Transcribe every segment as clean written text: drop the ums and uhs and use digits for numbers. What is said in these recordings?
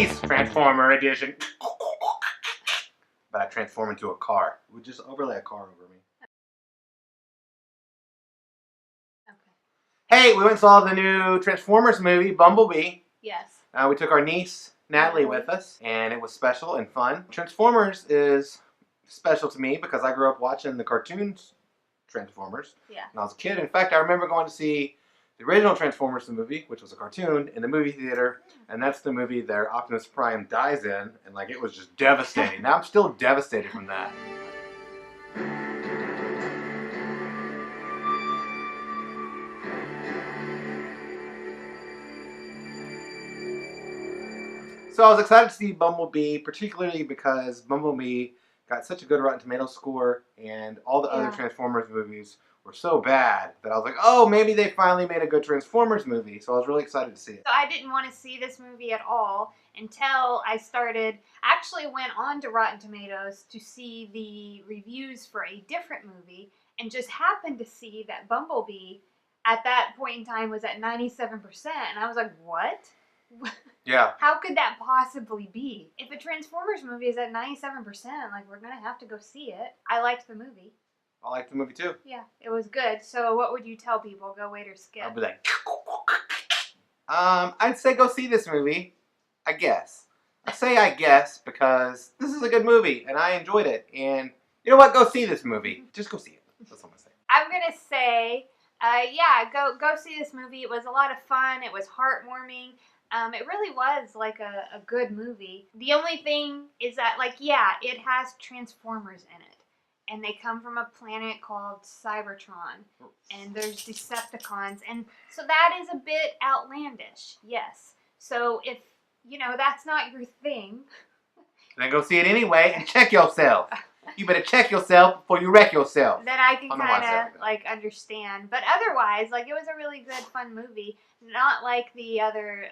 Nice! Transformer edition. But I transform into a car. We just overlay a car over me. Okay. Hey, we went and saw the new Transformers movie, Bumblebee. Yes. We took our niece, Natalie, with us, and it was special and fun. Transformers is special to me because I grew up watching the cartoons Transformers when I was a kid. In fact, I remember going to see the original Transformers, the movie, which was a cartoon, in the movie theater, and that's the movie that Optimus Prime dies in, and like it was just devastating. Now I'm still devastated from that. So I was excited to see Bumblebee, particularly because Bumblebee got such a good Rotten Tomatoes score, and all the other Transformers movies were so bad that I was like, oh, maybe they finally made a good Transformers movie. So I was really excited to see it. So I didn't want to see this movie at all until I actually went on to Rotten Tomatoes to see the reviews for a different movie, and just happened to see that Bumblebee at that point in time was at 97%, and I was like, what? Yeah. How could that possibly be? If a Transformers movie is at 97%, like, we're going to have to go see it. I liked the movie. I liked the movie too. Yeah, it was good. So what would you tell people? Go wait or skip? I'll be like, I'd say go see this movie, I guess. I say I guess because this is a good movie and I enjoyed it. And you know what? Go see this movie. Just go see it. That's what I'm going to say. I'm going to say, yeah, go see this movie. It was a lot of fun. It was heartwarming. It really was like a good movie. The only thing is that, like, yeah, it has Transformers in it. And they come from a planet called Cybertron. And there's Decepticons. And so that is a bit outlandish, yes. So if, that's not your thing. Then go see it anyway and check yourself. You better check yourself before you wreck yourself. Then I can kind of, like, understand. But otherwise, like, it was a really good, fun movie. Not like the other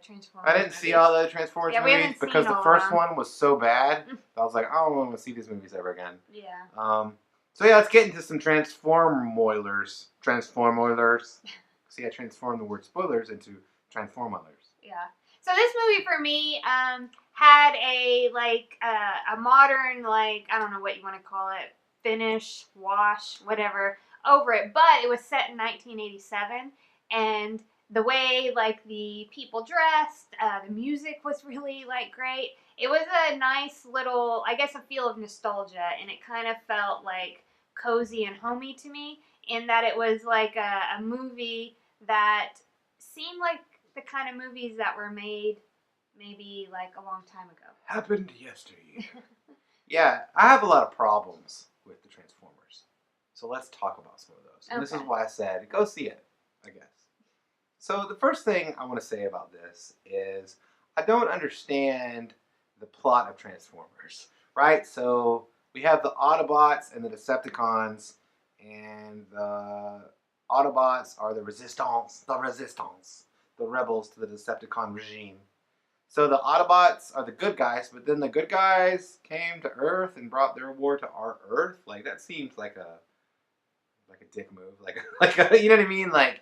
Transformers I didn't see all the other Transformers movies because the first one was so bad. I was like, I don't want to see these movies ever again. Yeah. So yeah, let's get into some Transformoilers. See, I transformed the word spoilers into Transformoilers. Yeah. So this movie for me had a modern, like, I don't know what you want to call it, finish, wash, whatever, over it. But it was set in 1987, and the way, like, the people dressed, the music was really, like, great. It was a nice little, I guess, a feel of nostalgia, and it kind of felt, like, cozy and homey to me, in that it was, like, a movie that seemed like the kind of movies that were made maybe, like, a long time ago. Happened yesteryear. Yeah, I have a lot of problems with the Transformers. So let's talk about some of those. And this is why I said, go see it, I guess. So the first thing I want to say about this is I don't understand the plot of Transformers, right? So we have the Autobots and the Decepticons, and the Autobots are the resistance, the rebels to the Decepticon regime. So the Autobots are the good guys, but then the good guys came to Earth and brought their war to our Earth. Like, that seems like a dick move. Like you know what I mean? Like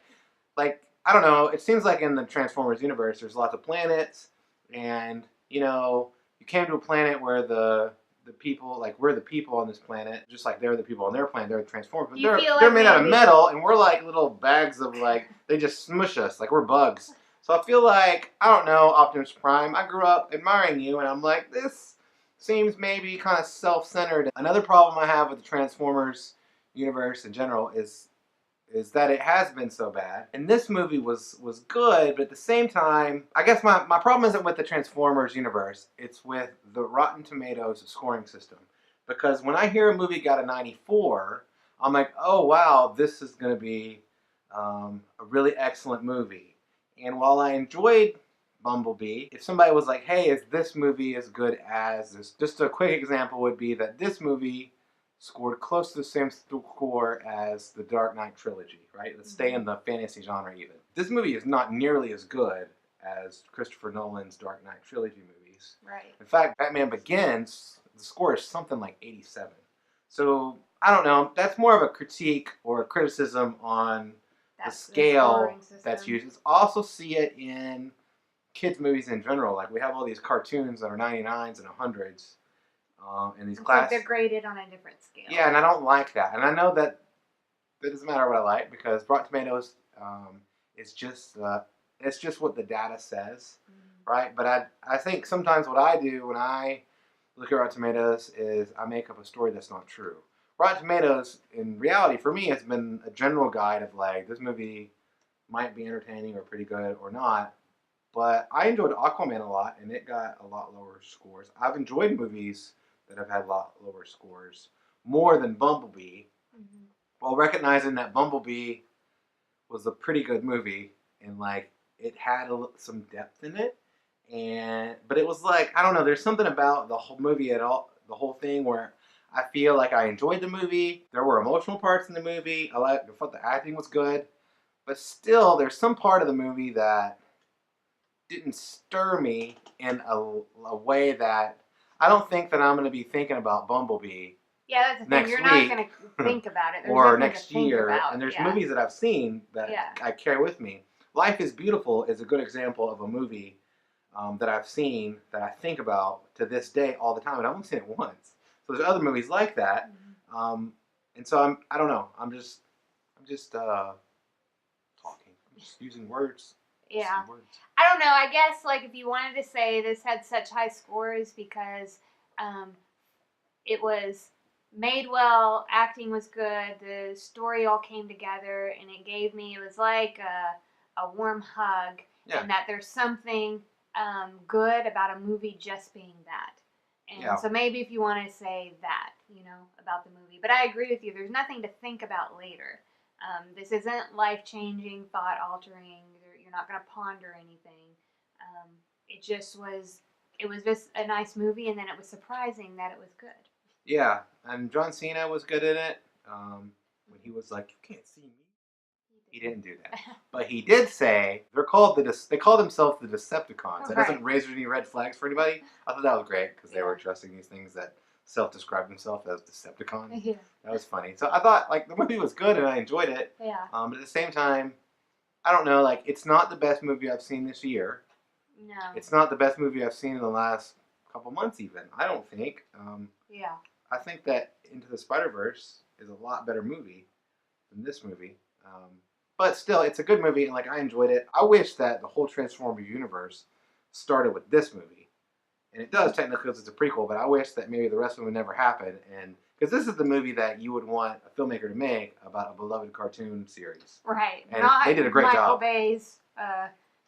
I don't know. It seems like in the Transformers universe, there's lots of planets, and you came to a planet where the people, like, we're the people on this planet, just like they're the people on their planet. They're the Transformers, but they're made out of metal, and we're like little bags of, like, they just smush us like we're bugs. So I feel like, I don't know, Optimus Prime, I grew up admiring you, and I'm like, this seems maybe kind of self-centered. Another problem I have with the Transformers universe in general is that it has been so bad. And this movie was good, but at the same time, I guess my problem isn't with the Transformers universe, it's with the Rotten Tomatoes scoring system. Because when I hear a movie got a 94, I'm like, oh wow, this is going to be a really excellent movie. And while I enjoyed Bumblebee, if somebody was like, hey, is this movie as good as this? Just a quick example would be that this movie scored close to the same score as the Dark Knight trilogy, right? Let's stay in the fantasy genre even. This movie is not nearly as good as Christopher Nolan's Dark Knight trilogy movies. Right. In fact, Batman Begins, the score is something like 87. So, I don't know, that's more of a critique or a criticism on the scale that's used. Also see it in kids movies in general. Like we have all these cartoons that are 99s and 100s, and these like they're graded on a different scale. Yeah, and I don't like that. And I know that it doesn't matter what I like because Rotten Tomatoes is just it's just what the data says, right? But I think sometimes what I do when I look at Rotten Tomatoes is I make up a story that's not true. Rotten Tomatoes, in reality, for me, has been a general guide of like this movie might be entertaining or pretty good or not. But I enjoyed Aquaman a lot, and it got a lot lower scores. I've enjoyed movies that have had a lot lower scores, more than Bumblebee, while recognizing that Bumblebee was a pretty good movie, and like it had some depth in it, but it was like I don't know. There's something about the whole movie at all, the whole thing where I feel like I enjoyed the movie. There were emotional parts in the movie. I thought the acting was good, but still, there's some part of the movie that didn't stir me in a way that I don't think that I'm going to be thinking about Bumblebee. Yeah, that's the thing. You're not going to think about it. Or next year. And there's movies that I've seen that I carry with me. Life is Beautiful is a good example of a movie that I've seen that I think about to this day all the time. And I've only seen it once. So there's other movies like that. And so I don't know. I'm just talking. I'm just using words. Yeah. I don't know. I guess like if you wanted to say this had such high scores because it was made well, acting was good, the story all came together, and it was like a warm hug, and that there's something good about a movie just being that. And so maybe if you want to say that, about the movie. But I agree with you. There's nothing to think about later. This isn't life-changing, thought-altering. You're not going to ponder anything. It was just a nice movie, and then it was surprising that it was good. Yeah, and John Cena was good in it. When he was like, "You can't see me," he didn't do that, but he did say they call themselves the Decepticons. That doesn't raise any red flags for anybody. I thought that was great because they were dressing these things that self-described themselves as Decepticons. Yeah. That was funny. So I thought like the movie was good and I enjoyed it. Yeah. But at the same time, I don't know. Like it's not the best movie I've seen this year. No. It's not the best movie I've seen in the last couple months even. I don't think. Yeah. I think that Into the Spider-Verse is a lot better movie than this movie. But still, it's a good movie, and like I enjoyed it. I wish that the whole Transformers universe started with this movie. And it does technically because it's a prequel, but I wish that maybe the rest of them would never happen. And because this is the movie that you would want a filmmaker to make about a beloved cartoon series. Right. And they did a great job. Michael Bay's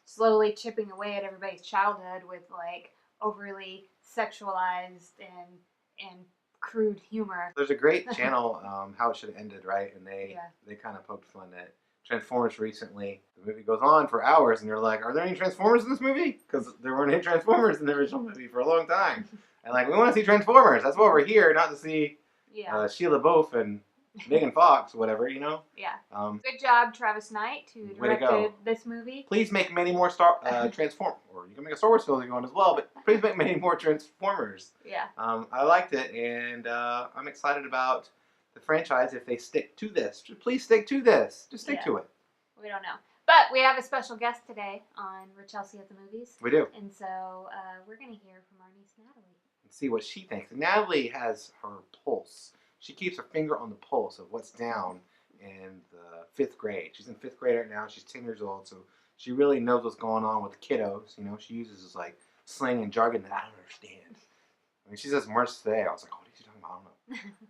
slowly chipping away at everybody's childhood with like overly sexualized and crude humor. There's a great channel, How It Should Have Ended, right? And they kind of poked fun at Transformers recently. The movie goes on for hours, and you're like, are there any Transformers in this movie? Because there weren't any Transformers in the original movie for a long time. And like, we want to see Transformers. That's why we're here, not to see Sheila LaBeouf and Megan Fox, whatever, Yeah. Good job, Travis Knight, who directed this movie. Please make many more Transformers, or you can make a Star Wars film going as well, but please make many more Transformers. Yeah. I liked it, and I'm excited about the franchise if they stick to this. Just please stick to this. Just stick to it. We don't know. But we have a special guest today on Chelsea at the Movies. We do. And so we're going to hear from our niece, Natalie. And see what she thinks. Natalie has her pulse. She keeps her finger on the pulse of what's down in the 5th grade. She's in 5th grade right now. She's 10 years old, so she really knows what's going on with the kiddos. She uses this like slang and jargon that I don't understand. I mean, she says words today. I was like, what are you talking about? I don't know.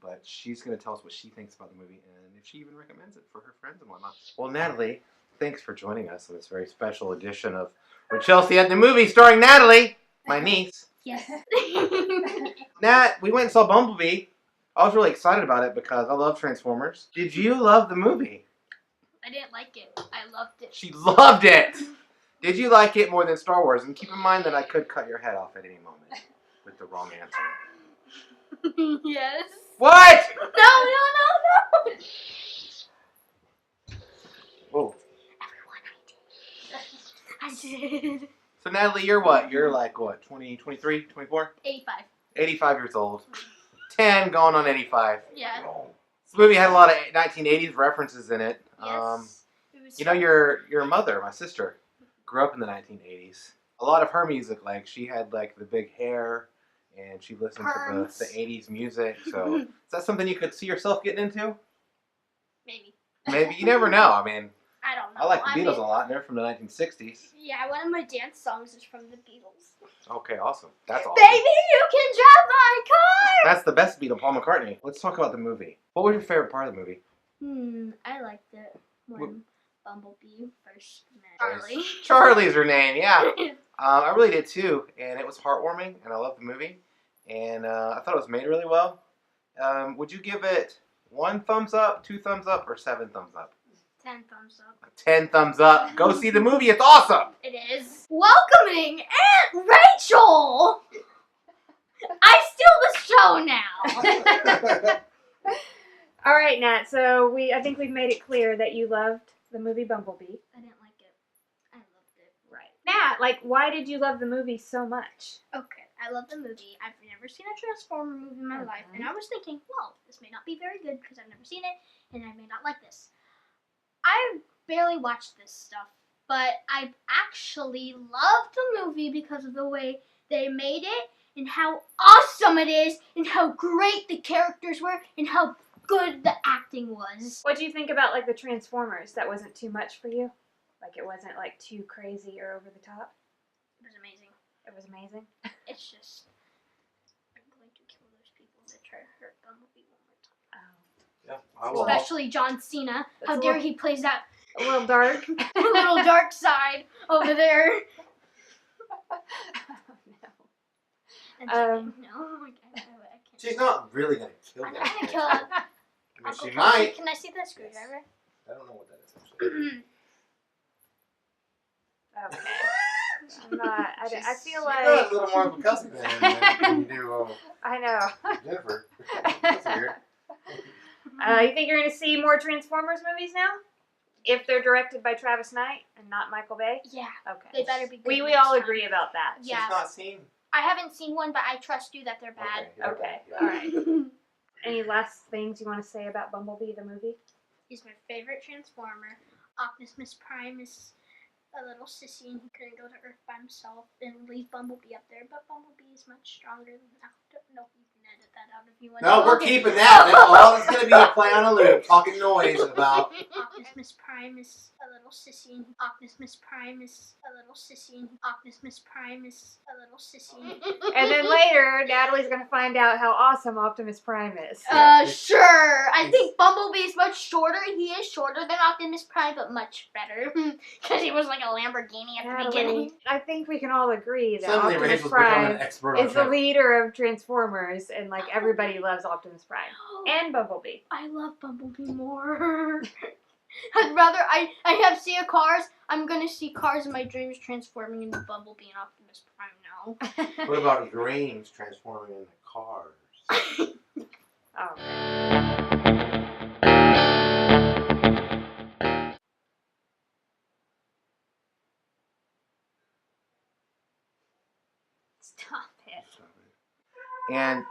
But she's going to tell us what she thinks about the movie and if she even recommends it for her friends and whatnot. Well, Natalie, thanks for joining us on this very special edition of With Chelsea at the Movies, starring Natalie, my niece. Yes. Nat, we went and saw Bumblebee. I was really excited about it because I love Transformers. Did you love the movie? I didn't like it. I loved it. She loved it! Did you like it more than Star Wars? And keep in mind that I could cut your head off at any moment with the wrong answer. Yes. What? No. Whoa. I did. So Natalie, you're what? You're like what? 20, 23, 24? 85. 85 years old. 10 going on 85. Yeah. This movie had a lot of 1980s references in it. Yes. Your mother, my sister, grew up in the 1980s. a lot of her music, like she had like the big hair, and she listened Perms. to the '80s music. So is that something you could see yourself getting into? Maybe. Maybe, you never know. I mean, I don't know. I like the Beatles mean, a lot, and they're from the 1960s. Yeah, one of my dance songs is from the Beatles. Okay, awesome. That's awesome. Baby, you can drive my car! That's the best Beatle, Paul McCartney. Let's talk about the movie. What was your favorite part of the movie? I liked it when Bumblebee first met Nice. Charlie. Charlie's her name, yeah. I really did too, and it was heartwarming, and I loved the movie, and I thought it was made really well. Would you give it 1 thumbs up, 2 thumbs up, or 7 thumbs up? 10 thumbs up. 10 thumbs up. Go see the movie. It's awesome. It is. Welcoming Aunt Rachel! I steal the show now! All right, Nat. So I think we've made it clear that you loved the movie Bumblebee. I didn't like it. I loved it. Right. Nat, like, why did you love the movie so much? Okay, I love the movie. I've never seen a Transformer movie in my life, and I was thinking, well, this may not be very good because I've never seen it, and I may not like this. I barely watched this stuff, but I actually loved the movie because of the way they made it, and how awesome it is, and how great the characters were, and how good the acting was. What do you think about, like, the Transformers? That wasn't too much for you? Like, it wasn't, like, too crazy or over the top? It was amazing. It was amazing? It's just, I'm going to kill those people that try to hurt Bumblebee one more time. Oh. Yeah, I will. Especially John Cena. That's How a dare little- he plays that A little dark. a little dark side over there. Oh, And no, I can't. She's not really going to kill I'm them. not gonna kill her. I mean, she Can might. Can I see that screwdriver? I don't know what that is, actually. Okay. I'm not. I feel You like. know, a little more of a Kelsey than you do I know. Jennifer. That's weird. You think you're going to see more Transformers movies now? If they're directed by Travis Knight and not Michael Bay? Yeah, Okay. they better be good. We next all time. agree about that. Yeah. She's not seen. I haven't seen one, but I trust you that they're bad. Okay. Yeah. All right. Any last things you want to say about Bumblebee, the movie? He's my favorite Transformer. Optimus Prime is a little sissy and he couldn't go to Earth by himself and leave Bumblebee up there, but Bumblebee is much stronger than no, you can edit that out if you want. No, we're Okay. keeping that. That's all it's going to be a play on a loop, talking noise about. Optimus Prime is a little sissy. Optimus Prime is a little sissy. Optimus Prime is a little sissy. And then later, Natalie's going to find out how awesome Optimus Prime is. Sure. I think Bumblebee is much shorter. He is shorter than Optimus Prime, but much better. Because he was like a Lamborghini at the Natalie, beginning. I think we can all agree that Suddenly Optimus Rachel's becoming Prime an expert on is the leader of Transformers, and like everybody loves Optimus Prime and Bumblebee. I love Bumblebee more. I'd rather I have seen Cars. I'm gonna see Cars in my dreams transforming into Bumblebee and Optimus Prime now. What about dreams transforming into cars? Oh. Stop it. And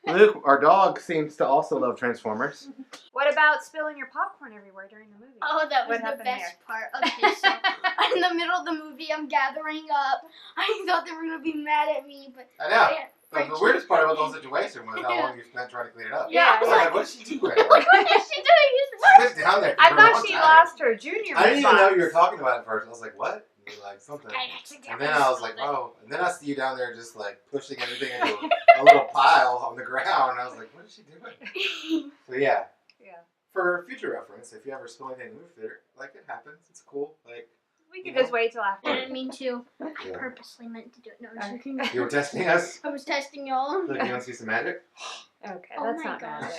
Luke, our dog, seems to also love Transformers. What about spilling your popcorn everywhere during the movie? Oh, that was What the happened best there? part. Okay, so in the middle of the movie, I'm gathering up. I thought they were gonna be mad at me, but I know. yeah, The weirdest part about the whole situation was how long you spent trying to clean it up. Yeah, I was like, what is she doing? Like, what is she doing? she's been down there for I a long thought she time. lost her junior. I didn't even box. know you were talking about it first. I was like, what? And you're like, something. I accidentally And then I was like, spilled it. oh. And then I see you down there just like pushing everything into a little pile on the ground. And I was like, what is she doing? So yeah. Yeah. For future reference, if you ever spill anything in the movie theater, like it happens. It's cool. Like We can just wait till I after. didn't mean to. I Yeah. purposely meant to do it. No, I'm Okay. joking. you were testing us. I was testing y'all. Look, you want to see some magic? Okay, Oh that's my not gosh.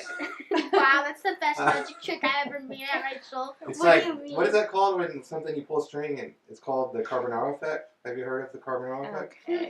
magic. Wow, that's the best magic trick I ever made at Rachel. It's What like, do you mean? what is that called when something you pull a string and it's called the Carbonaro effect? Have you heard of the Carbonaro effect? Okay.